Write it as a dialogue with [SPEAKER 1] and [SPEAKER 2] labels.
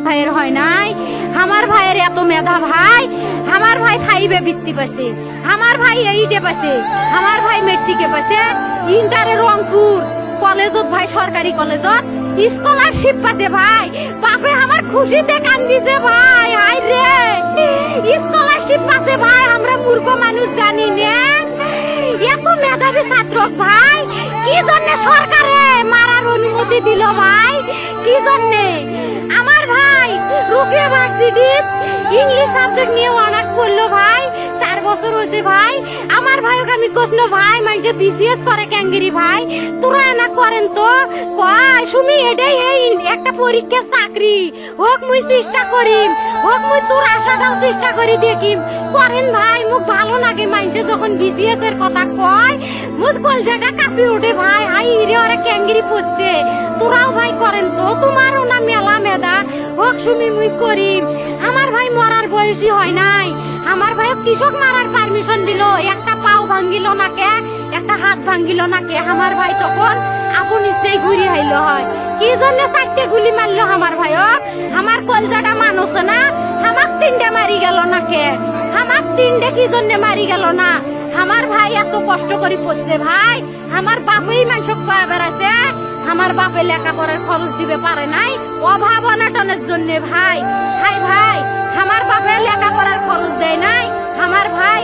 [SPEAKER 1] ভাইয়ের হয় নাই। আমার ভাইয়ের এত মেধা ভাই, আমার ভাই 5-এ বৃত্তি পাইছে, আমার ভাই 8-এ পাইছে, আমার ভাই মেট্রিকে পাইছে, ইন্টারে রংপুর কলেজত ভাই সরকারি কলেজত স্কলারশিপ পাতে ভাই। বাপে আমার খুশিতে কান্দিছে ভাই, হাই রে স্কলারশিপ পাতে ভাই। আমরা মূর্খ মানুষ জানি না এত মেধাবী ছাত্র ভাই কি জন্য সরকারে মারার অনুমতি দিল ভাই, কি জন্য? আমার ভাই রুকিয়া ভার্সিটি ইংলিশ সাবজেক্ট নিয়ে অনার্স করলো ভাই, 4 বছর হয়েছে ভাই। আমার ভাইকে আমি কইলো ভাই মানুষে বিসিএস করে ক্যাঙ্গেরি ভাই, তোরা না করেন তো কয় সুমি এটাই এই একটা পরীক্ষা চাকরি হোক, মুই চেষ্টা করিম, হোক মুই তোর আশাটাও চেষ্টা করি দেখিম। করেন ভাই, মুখ ভালো লাগে মানুষে যখন বিসিএস এর কথা কয়, মুখ কলজাটা কাঁপি ওঠে ভাই। হাই রে ওরা ক্যাঙ্গেরি পড়ছে, তোরাও ভাই করেন তো, তোমারও না মেলা মেধা, হোক সুমি মুই করিম। আমার ভাই মরার বয়সী হয় নাই, আমার ভাই কৃষক মারার পারমিশন দিল, একটা পাও ভাঙ্গিল না কে, একটা হাত ভাঙ্গিল না কে। আমার ভাই তখন আপন ইচ্ছেই ঘুরি হাইল হয়, কি জন্য 4টে গুলি মারলো আমার ভাইক? আমার কলজাটা মানুষ না, আমার 3টে মারি গেল না কে? আমার 3টে কি জন্য মারি গেল না? আমার ভাই এত কষ্ট করে পড়ছে ভাই, আমার বাপই মানুষ কয়া বেড়াইছে, আমার বাপে লেখাপড়ার খরচ দিবে পারে নাই অভাব অনাটনের জন্য ভাই। ভাই ভাই আমার বাপে লেখাপড়ার খরচ দেয় নাই, আমার ভাই